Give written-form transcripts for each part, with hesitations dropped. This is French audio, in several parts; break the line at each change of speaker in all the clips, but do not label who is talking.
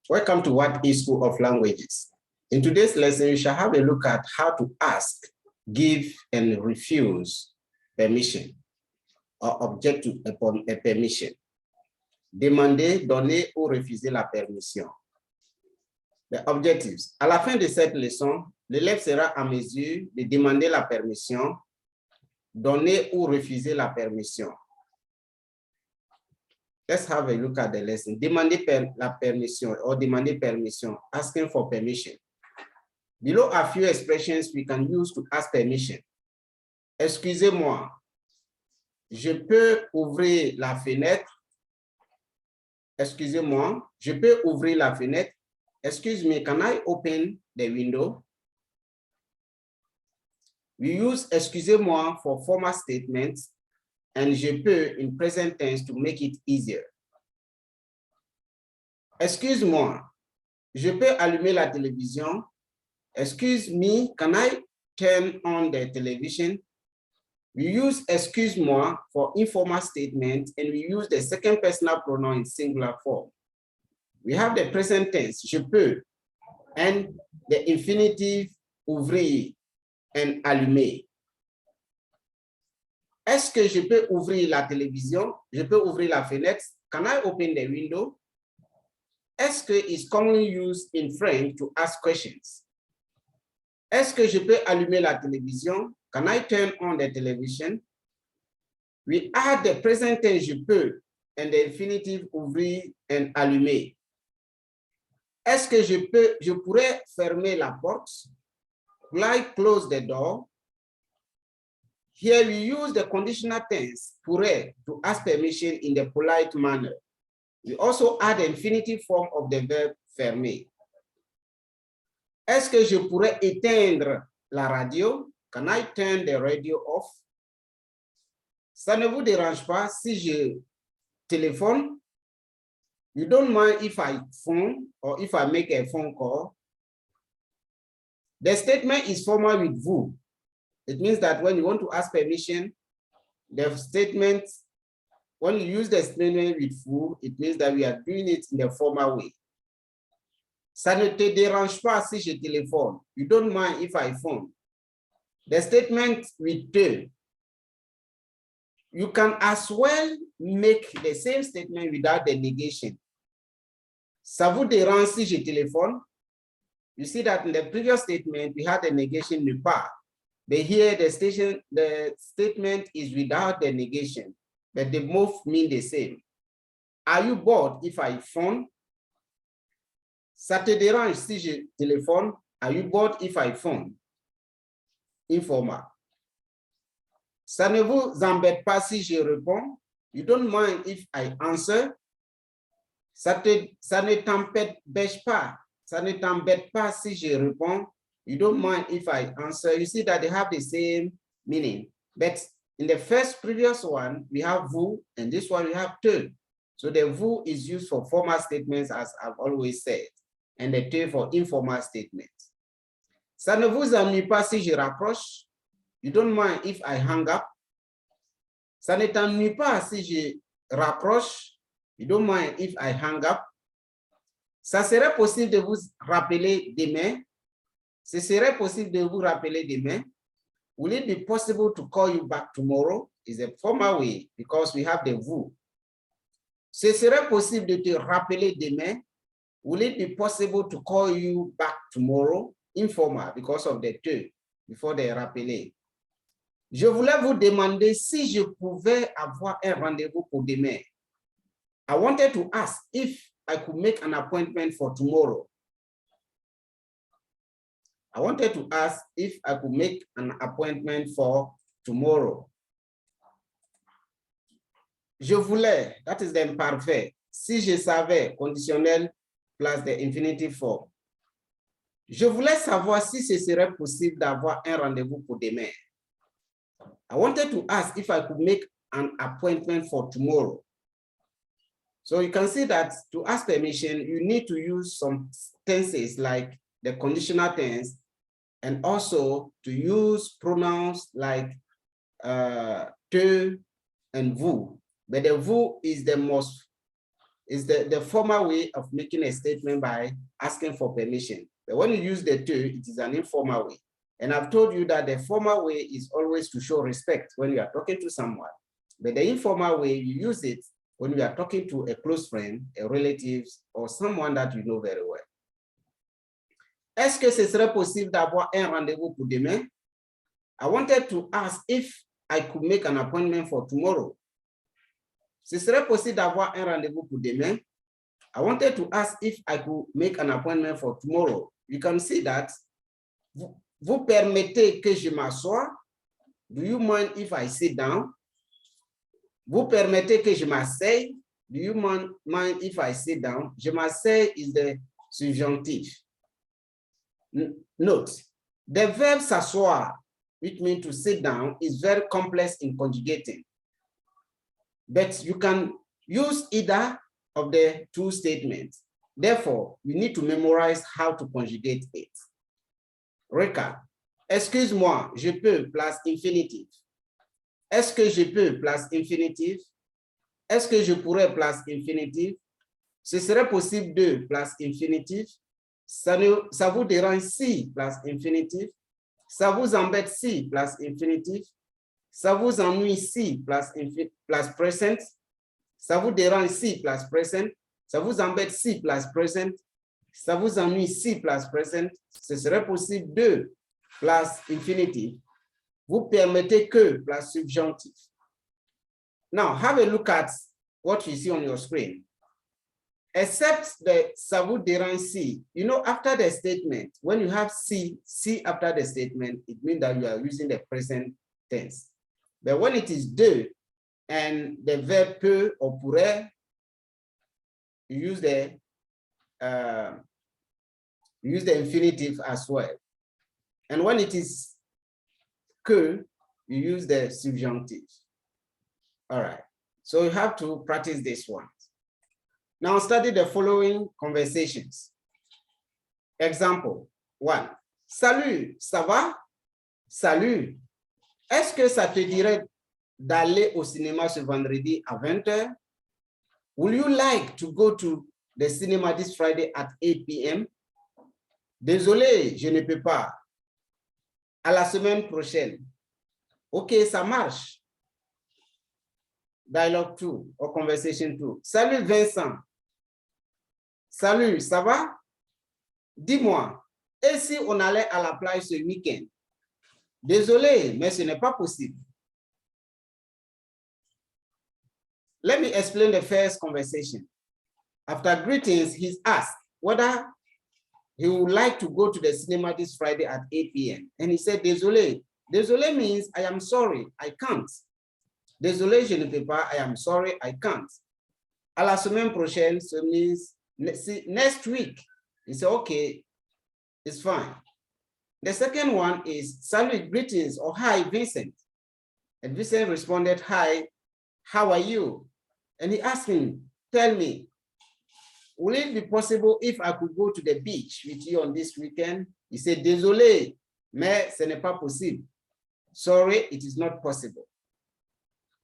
Welcome to What is School of Languages. In today's lesson, we shall have a look at how to ask, give, and refuse permission or object to a permission. Demander, donner ou refuser la permission. Les objectives. À la fin de cette leçon, l'élève sera en mesure de demander la permission, donner ou refuser la permission. Let's have a look at the lesson. Demander la permission or demander permission, asking for permission. Below are few expressions we can use to ask permission. Excusez-moi, je peux ouvrir la fenêtre. Excusez-moi, je peux ouvrir la fenêtre. Excuse me, can I open the window? We use excusez-moi for formal statements and je peux in present tense to make it easier. Excuse-moi, je peux allumer la télévision. Excuse me, can I turn on the television? We use excuse-moi for informal statements and we use the second personal pronoun in singular form. We have the present tense, je peux, and the infinitive ouvrir and allumer. Est-ce que je peux ouvrir la télévision? Je peux ouvrir la fenêtre? Can I open the window? Est-ce que is commonly used in French to ask questions? Est-ce que je peux allumer la télévision? Can I turn on the television? We add the present tense je peux and the infinitive ouvrir and allumer. Est-ce que je pourrais fermer la porte? Will I close the door? Here we use the conditional tense pourrait to ask permission in the polite manner. We also add the infinitive form of the verb fermer. Est-ce que je pourrais éteindre la radio? Can I turn the radio off? Ça ne vous dérange pas si je téléphone? You don't mind if I phone or if I make a phone call? The statement is formal with vous. It means that when you want to ask permission, the statement, when you use the statement with vous, it means that we are doing it in the formal way. Ça ne te dérange pas si je téléphone. You don't mind if I phone. The statement with te. You can as well make the same statement without the negation. Ça vous dérange si je téléphone? You see that in the previous statement, we had the negation ne pas. But here the statement is without the negation, but they both mean the same. Are you bored if I phone? Ça te dérange si je téléphone? Are you bored if I phone? Informal. Ça ne vous embête pas si je réponds? You don't mind if I answer? Ça ne t'embête pas. Ça ne t'embête pas si je réponds? You don't mind if I answer. You see that they have the same meaning. But in the previous one, we have vous, and this one we have te. So the vous is used for formal statements, as I've always said, and the te for informal statements. Ça ne vous ennuie pas si je raccroche? You don't mind if I hang up? Ça ne t'ennuie pas si je raccroche? You don't mind if I hang up? Ça serait possible de vous rappeler demain? Ce serait possible de vous rappeler demain? Will it be possible to call you back tomorrow? Is a formal way because we have the vous. Ce serait possible de te rappeler demain? Will it be possible to call you back tomorrow? Informal because of the te before the rappeler. Je voulais vous demander si je pouvais avoir un rendez-vous pour demain. I wanted to ask if I could make an appointment for tomorrow. I wanted to ask if I could make an appointment for tomorrow. Je voulais, that is the imperfect. Si je savais, conditionnel plus the infinitive form. Je voulais savoir si ce serait possible d'avoir un rendez-vous pour demain. I wanted to ask if I could make an appointment for tomorrow. So you can see that to ask permission, you need to use some tenses like the conditional tense and also to use pronouns like te and vous. But the vous is the most is the formal way of making a statement by asking for permission. But when you use the tu, it is an informal way. And I've told you that the formal way is always to show respect when you are talking to someone. But the informal way, you use it when you are talking to a close friend, a relative, or someone that you know very well. Est-ce que ce serait possible d'avoir un rendez-vous pour demain? I wanted to ask if I could make an appointment for tomorrow. Ce serait possible d'avoir un rendez-vous pour demain? I wanted to ask if I could make an appointment for tomorrow. You can see that. Vous permettez que je m'assoie? Do you mind if I sit down? Vous permettez que je m'asseye? Do you mind if I sit down? Je m'asseye is the subjunctive. Note, the verb s'asseoir, which means to sit down, is very complex in conjugating. But you can use either of the two statements. Therefore, you need to memorize how to conjugate it. Recap. Excuse-moi, je peux plus infinitive. Est-ce que je peux plus infinitive? Est-ce que je pourrais plus infinitive? Ce serait possible de plus infinitive? Ça vous dérange si plus infinitive? Ça vous embête si plus infinitive? Ça vous ennuie si plus present? Ça vous dérange si plus present? Ça vous embête si plus present? Ça vous ennuie si plus present? Ce serait possible de plus infinitive. Vous permettez que plus subjunctive. Now, have a look at what you see on your screen. Except the ça vous dérange si, you know, after the statement, when you have si after the statement, it means that you are using the present tense. But when it is de and the verb peut or pourrait, you use the infinitive as well. And when it is que, you use the subjunctive. All right, so you have to practice this one. Now study the following conversations. Example 1. Salut, ça va? Salut. Est-ce que ça te dirait d'aller au cinéma ce vendredi à 20h? Would you like to go to the cinema this Friday at 8 p.m.? Désolé, je ne peux pas. À la semaine prochaine. OK, ça marche. Dialogue 2 or conversation 2. Salut Vincent. Salut, ça va? Dis-moi, et si on allait à la plage ce week-end? Désolé, mais ce n'est pas possible. Let me explain the first conversation. After greetings, he's asked whether he would like to go to the cinema this Friday at 8 p.m. And he said, désolé. Désolé means I am sorry, I can't. Désolé, je ne peux pas, I am sorry, I can't. À la semaine prochaine, so means next week. He said, okay, it's fine. The second one is salut, greetings, or hi, Vincent. And Vincent responded, hi, how are you? And he asked him, tell me, will it be possible if I could go to the beach with you on this weekend? He said, désolé, mais ce n'est pas possible. Sorry, it is not possible.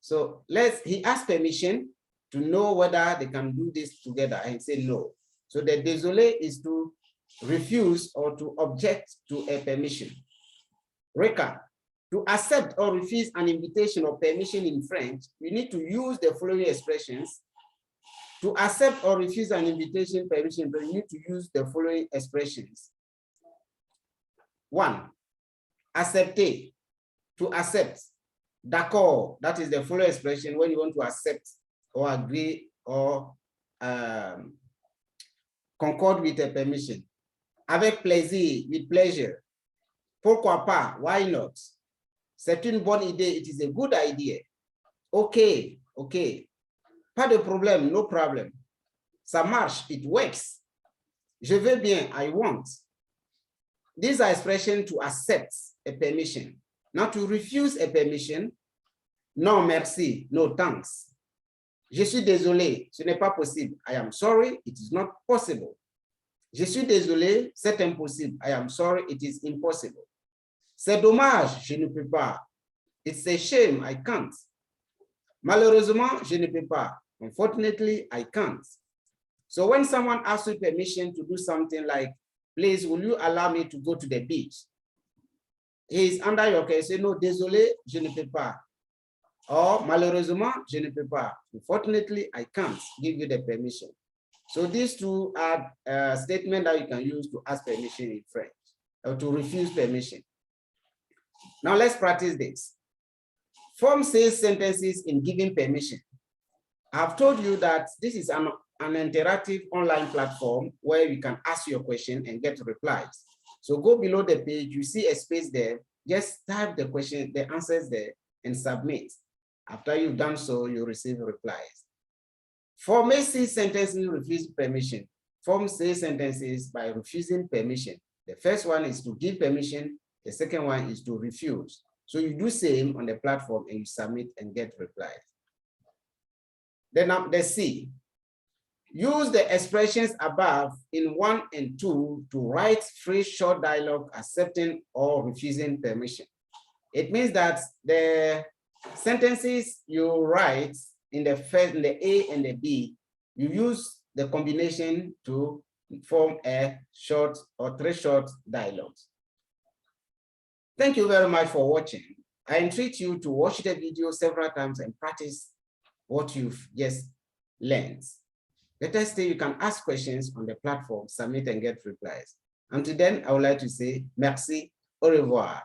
So he asked permission to know whether they can do this together, and he said no. So the désolé is to refuse or to object to a permission. Recap. To accept or refuse an invitation or permission in French, you need to use the following expressions. To accept or refuse an invitation, permission, you need to use the following expressions. 1. Accepter. To accept. D'accord. That is the following expression when you want to accept or agree or concord with a permission. Avec plaisir, with pleasure. Pourquoi pas? Why not? C'est une bonne idée. It is a good idea. Okay, okay. Pas de problème, no problem. Ça marche, it works. Je veux bien, I want. These are expressions to accept a permission. Now to refuse a permission, non merci, no thanks. Je suis désolé, ce n'est pas possible. I am sorry, it is not possible. Je suis désolé, c'est impossible. I am sorry, it is impossible. C'est dommage, je ne peux pas. It's a shame, I can't. Malheureusement, je ne peux pas. Unfortunately, I can't. So when someone asks you permission to do something like, please, will you allow me to go to the beach? He is under your care. Say, no, désolé, je ne peux pas. Or, malheureusement, je ne peux pas. Unfortunately, I can't give you the permission. So these two are statements that you can use to ask permission in French, or to refuse permission. Now let's practice this. Form says sentences in giving permission. I've told you that this is an interactive online platform where you can ask your question and get replies. So go below the page, you see a space there, just type the question, the answers there, and submit. After you've done so, you receive replies. Form A says sentences refuse permission. Form says sentences by refusing permission. The first one is to give permission. The second one is to refuse. So you do same on the platform and you submit and get replies. Then the C. Use the expressions above in 1 and 2 to write free short dialogue accepting or refusing permission. It means that the sentences you write in the first, in the A and the B, you use the combination to form a short or 3 short dialogues. Thank you very much for watching. I entreat you to watch the video several times and practice what you've just learned. Let us say you can ask questions on the platform, submit and get replies. Until then, I would like to say merci, au revoir.